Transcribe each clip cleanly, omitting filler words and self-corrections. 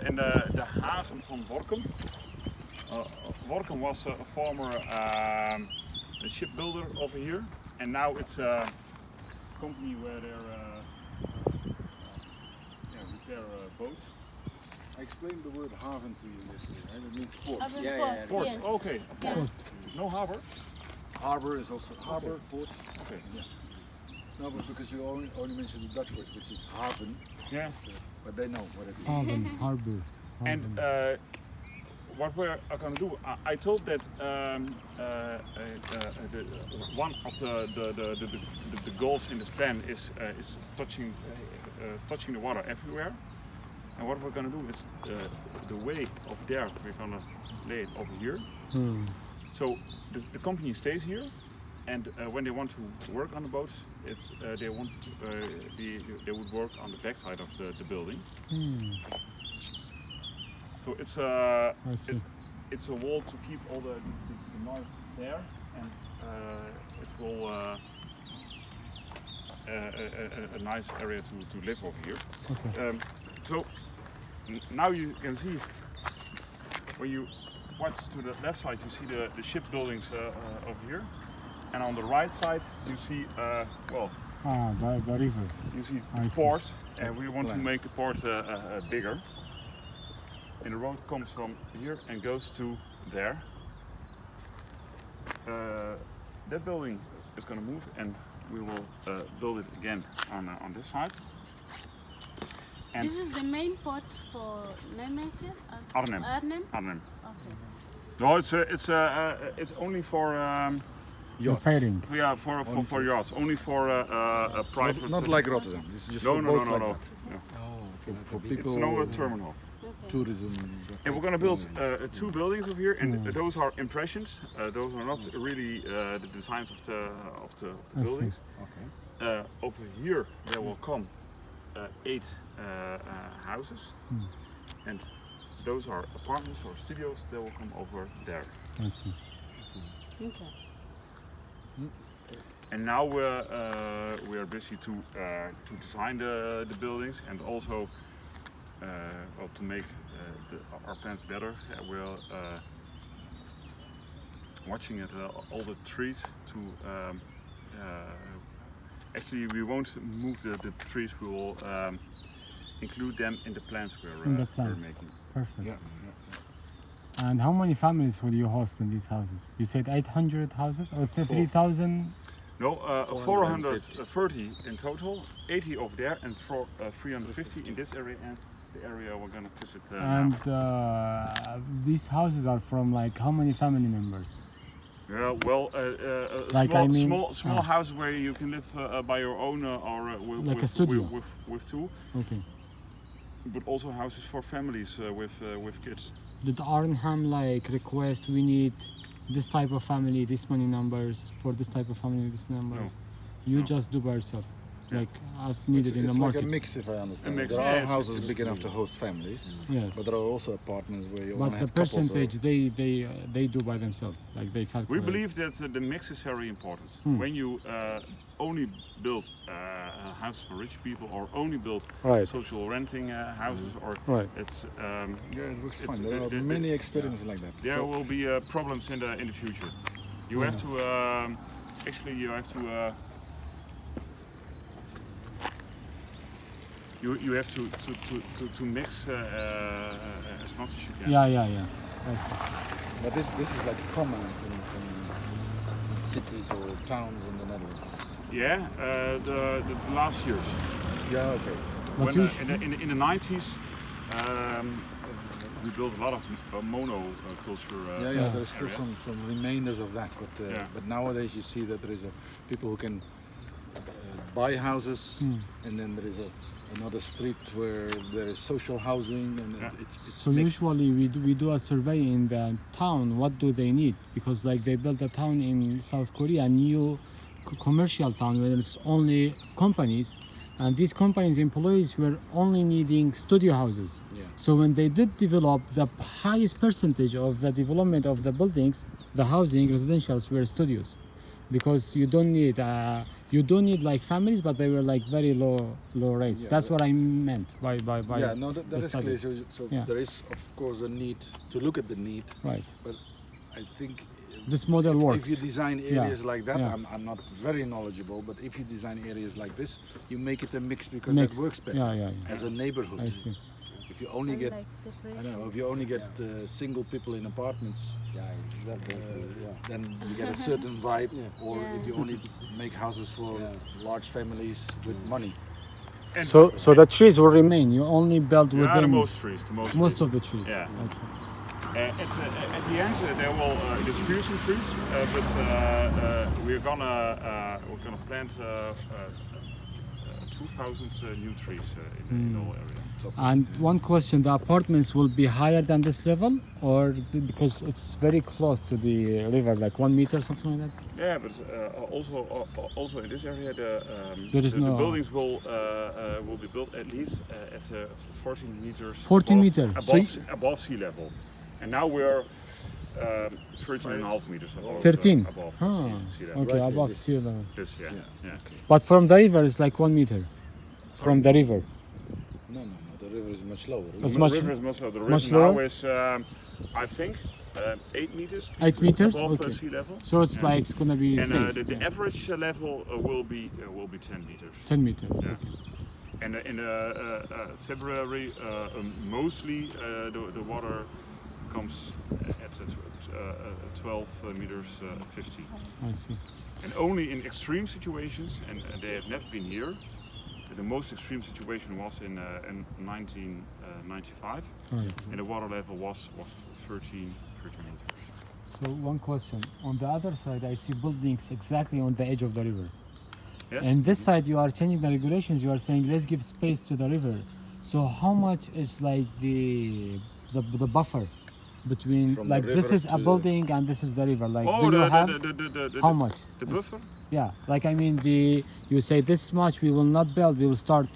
in the haven from Workum. Workum was a former shipbuilder over here, and now it's a company where they repair boats. I explained the word haven to you yesterday, right? It means port. Port, yes. okay. A port. No harbor? Harbor is also harbor, port. Okay. Yeah. No, but because you only mentioned the Dutch word, which is haven. Yeah. But they know what it is. Haven, harbor. And what we're going to do, I told that one of the goals in this plan is touching the water everywhere. And what we're going to do is the way over there, we're going to lay it over here. So the company stays here, and when they want to work on the boats, they would work on the backside of the building. So it's it's a wall to keep all the noise there, and it will a nice area to live over here. Okay. So now you can see, when you watch to the left side, you see the ship buildings over here, and on the right side you see the river. You see I ports, and we want to make the port bigger. And the road comes from here and goes to there. That building is going to move, and we will build it again on this side. And This is the main port for Nijmegen? Arnhem. Arnhem? Arnhem. Okay. No, it's only for Repairing. yeah for yachts, only for a private. Not like Rotterdam. This is just No, for no, boats no, like no, that. no. For people. It's no terminal. Okay. Tourism. And we're going to build two buildings over here, and those are impressions. Those are not really the designs of the I see. buildings. Over here there will come 8 houses, and those are apartments or studios. They will come over there. I see. Okay. And now we are busy to design the buildings, and also to make our plans better. We're watching at all the trees to. Actually, we won't move the trees. We will include them in the plans we're making. Perfect. Yeah. And how many families will you host in these houses? You said 800 houses or 3,000? No, 430 in total, 80 over there, and 350 in this area, and the area we're going to visit And now. these houses are from like how many family members? Yeah, well, Like, I mean- small house where you can live by your own or Like a studio. with two, Okay. but also houses for families with kids. Did Arnham like request we need this type of family, this many numbers, for this type of family, this number? No. You No. just do by yourself, Yeah. like as needed in the It's like market. a mix, if I understand. A mix, There yeah, are it's houses big enough to host families, Yes. but there are also apartments where you want But to the have couples. percentage they do by themselves, like they calculate. We believe that the mix is very important. When you only build a house for rich people, or only build Right. social renting houses, or Right. it's Yeah, it works It's- fine. There are many experiences like that. there So- will be problems in the future. You have to actually you have to you have to mix as much as you can. Yeah. I see. But this is like common in cities or towns in the Netherlands. Yeah, the last years. Yeah, okay. But When you in the 90s, we built a lot of monoculture. Yeah, there's still areas. some remainders of that, Yeah. but nowadays you see that there is people who can buy houses, and then there is another street where there is social housing, and Yeah. it's So mixed. usually we do a survey in the town. What do they need? Because like they built a town in South Korea, a new commercial town where there's only companies, and these companies' employees were only needing studio houses. Yeah. So when they did develop, the highest percentage of the development of the buildings, the housing, residentials were studios. because you don't need like families, but they were like very low rates. Yeah, That's but- what I meant by Yeah, no, that the is study. clear. So Yeah. there is, of course, a need to look at the need, Right. but I think This model works. if you design Yeah, areas like that, yeah. I'm not very knowledgeable, but if you design areas like this, you make it a mix because Mix. that works better Yeah. as a neighborhood. I see. If you only get, Like I separation. know, if you only get single people in apartments, Yeah, exactly. then you get a certain vibe. Yeah. Or Yeah. if you only make houses for large families with money. And So the trees will remain. You only build yeah, within the most trees, most trees. of the trees. Yeah. I see. At the end, there will distribute some trees, but we're gonna plant 2,000 new trees in the whole area. And one question: the apartments will be higher than this level, or because it's very close to the river, like 1 meter, something like that? Yeah, but also in this area, There is the no- buildings will be built at least at 14 meters 14 above, meter. So above sea level, and now we're 13.5 meters above. 13. Above Ah, sea level. okay, Right, above this- sea level. This, yeah. But from the river, it's like 1 meter. From the river. No, the river is much lower. It's The much- river is much lower. The much river now lower? is, I think, 8 meters. 8 meters? above Okay. sea level. So it's Yeah. like it's gonna be And safe. the yeah. average level will be 10 meters. 10 meters. Yeah. Okay. And in February, mostly the water comes at 12 meters 50. I see. And only in extreme situations, and they have never been here. The most extreme situation was in 1995, Alright. and the water level was 13 meters. So one question. On the other side, I see buildings exactly on the edge of the river. Yes. And this side, you are changing the regulations. You are saying let's give space to the river. So how much is like the buffer between From the like this river is a to- building and this is the river? Like Oh, do you have the how much? The Is- buffer? Yeah, like I mean you say this much we will not build. We will start.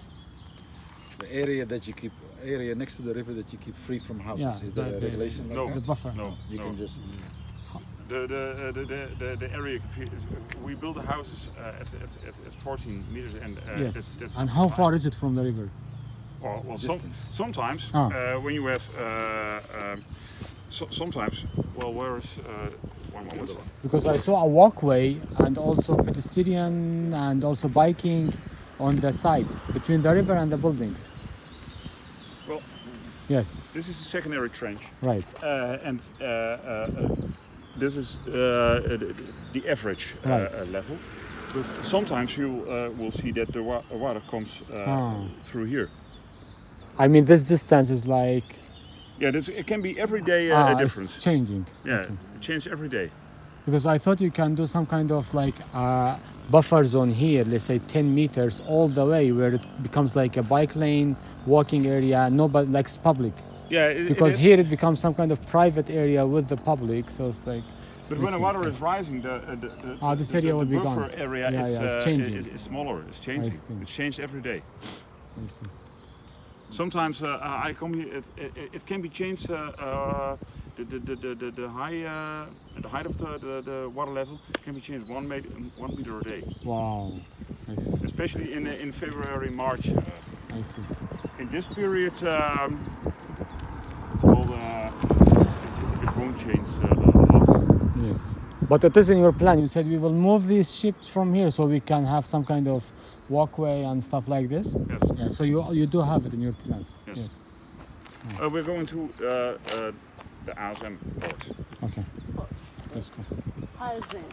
The area that you keep, area next to the river that you keep free from houses. Yeah, Is there a the- regulation like No. that? The buffer. No, You no. can just. The area, we build the houses at 14 meters, and Yes. that's And how far is it from the river? Well, Distance. sometimes Ah. when you have sometimes, well, where is one moment? Because I saw a walkway and also pedestrian and also biking on the side between the river and the buildings. Well, Yes, this is a secondary trench, right. and this is the average Right. level. But sometimes you will see that the water comes through here. I mean, this distance is like Yeah, it can be every day a it's difference. changing. Yeah, Okay. it changes every day. Because I thought you can do some kind of like buffer zone here, let's say 10 meters all the way, where it becomes like a bike lane, walking area, nobody likes public. Yeah, it Because is. here it becomes some kind of private area with the public, so it's like. But when the mixing. water is rising, This area will be buffer gone. area Yeah, is, yeah, it's changing. is smaller. It's changing. see. It's changed every day. I see. Sometimes I come here. It can be changed. The height of the water level can be changed 1 meter a day. Wow, I see. Especially in February, March. I see. In this period, it won't change a lot. Yes. But it is in your plan. You said we will move these ships from here so we can have some kind of walkway and stuff like this. Yes. Yeah, so you do have it in your plans. Yes. We're going to the Arnham port. Okay. Let's go. Housing.